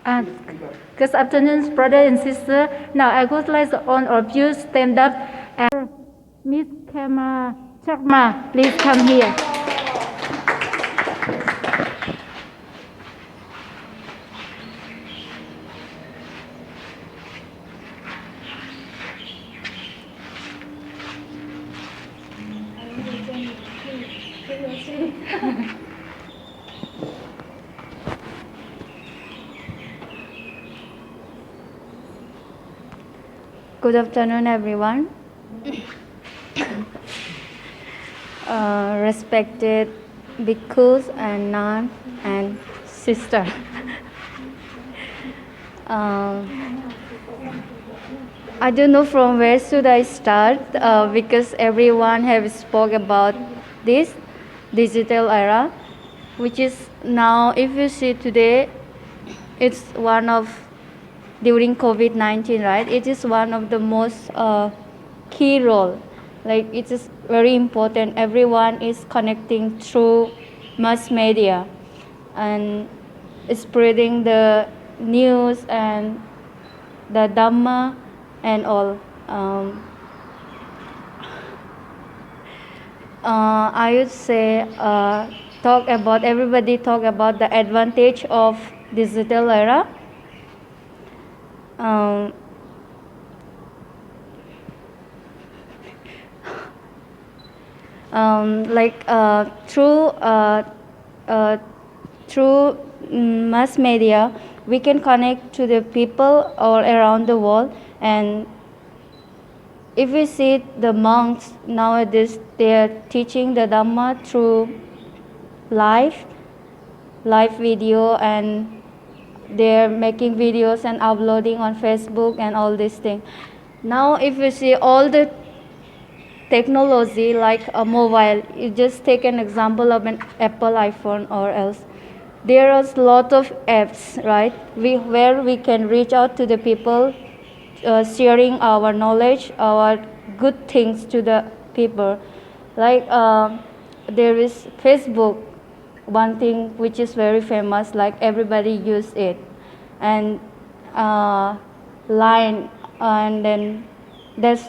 Uh, Good afternoon, brother and sister. Now I would like all of you stand up and Miss Kama Chakma, please come here. Good afternoon, everyone. Respected bhikkhus and nuns and sister. I don't know from where should I start because everyone have spoke about this digital era, which is now, if you see today, it's one of during COVID-19, right? It is one of the most key role. Like it is very important. Everyone is connecting through mass media and spreading the news and the Dhamma and all. I would say everybody talk about the advantage of digital era. Through mass media, we can connect to the people all around the world. And if we see the monks nowadays, they are teaching the Dhamma through live video, and they're making videos and uploading on Facebook and all these things. Now, if you see all the technology like a mobile, you just take an example of an Apple iPhone or else. There are a lot of apps, right? Where we can reach out to the people, sharing our knowledge, our good things to the people. Like there is Facebook, one thing which is very famous, like everybody use it, and Line, and then that's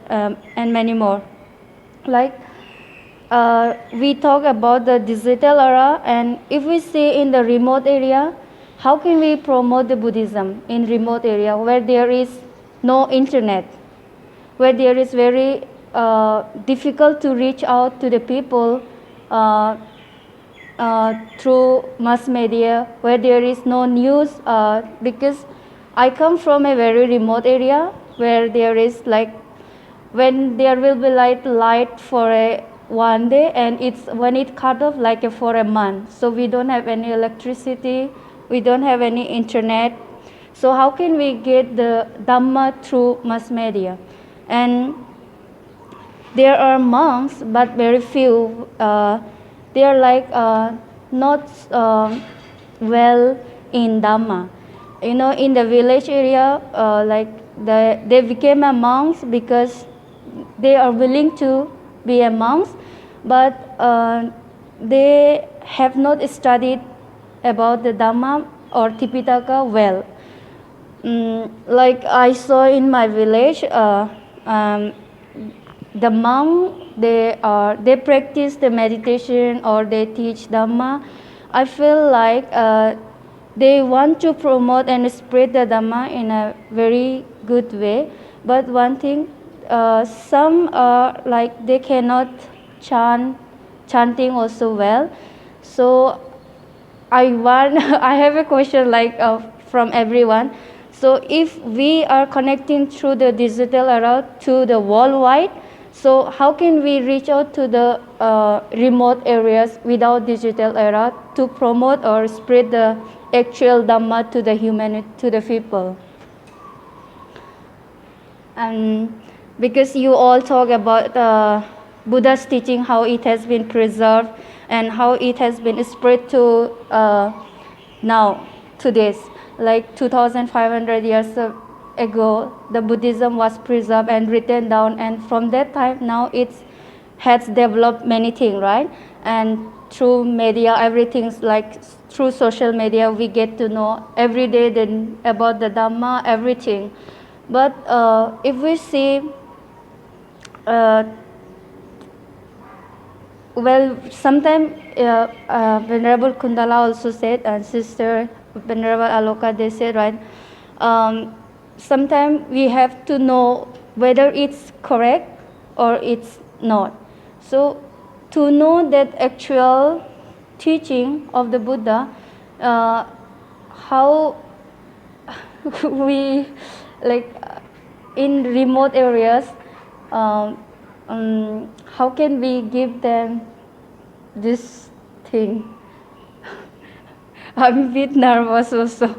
and many more. Like we talk about the digital era, and if we say in the remote area, how can we promote the Buddhism in remote area where there is no internet, where there is very difficult to reach out to the people through mass media, where there is no news, because I come from a very remote area where there is like when there will be light for a one day, and it's when it cut off like for a month. So we don't have any electricity, we don't have any internet. So how can we get the Dhamma through mass media? And there are monks, but very few. They are like not well in Dhamma. You know, in the village area, they became a monks because they are willing to be a monks, but they have not studied about the Dhamma or Tipitaka well. Like I saw in my village, the monk, they practice the meditation or they teach Dhamma. I feel like they want to promote and spread the Dhamma in a very good way. But one thing, some are like they cannot chanting also well. So I have a question like from everyone. So if we are connecting through the digital era to the worldwide, so how can we reach out to the remote areas without digital era to promote or spread the actual Dhamma to the humanity, to the people? And because you all talk about Buddha's teaching, how it has been preserved and how it has been spread to now, to this. Like 2,500 years ago, the Buddhism was preserved and written down, and from that time now it has developed many things, right? And through media, everything's like through social media, we get to know every day then about the Dhamma, everything. But if we see, well, sometimes Venerable Kundala also said, and Sister Venerable Aloka, they said, right, sometimes we have to know whether it's correct or it's not. So to know that actual teaching of the Buddha, how we, like in remote areas, how can we give them this thing? I'm a bit nervous also.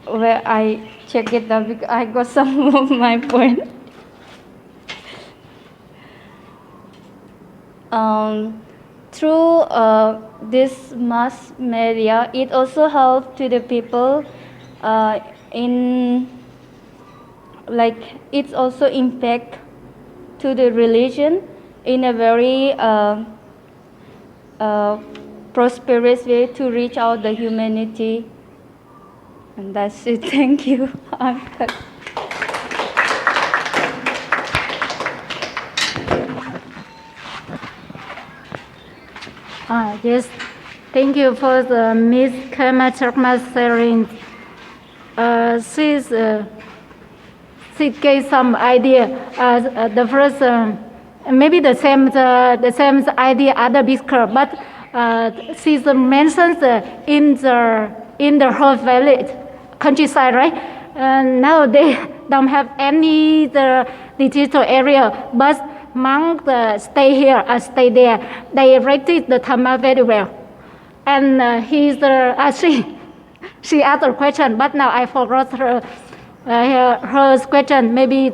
Where I check it out because I got some of my point. Through this mass media, it also helps to the people in, like, it's also impact to the religion in a very prosperous way to reach out the humanity. And that's it. Thank you. Yes, thank you for the Miss Kema Chakma sharing. She gave some idea. The first, maybe the same idea other speaker, but she mentions in the whole village, countryside, right? Now they don't have any the digital area, but monks stay here and stay there. They practice the Dhamma very well. And she asked a question, but now I forgot her question. Maybe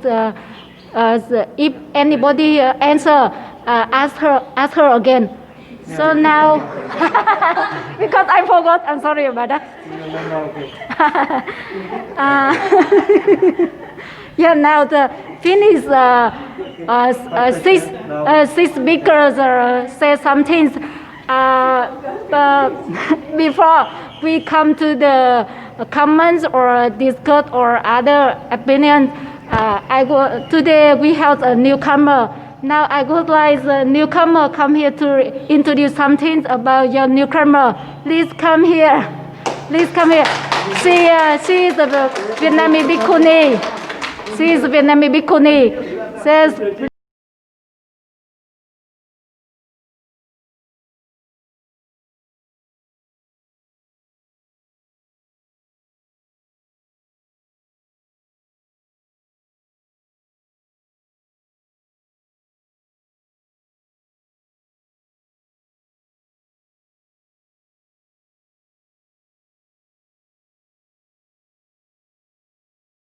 if anybody answer, ask her again. So now, because I forgot, I'm sorry about that. Yeah, now the finish. Six speakers say some things. Before we come to the comments or discuss or other opinions, today we have a newcomer. Now I would like the newcomer come here to introduce some things about your newcomer. Please come here. Please come here. She is a Vietnamese bhikkhuni. She is a Vietnamese bhikkhuni. Says.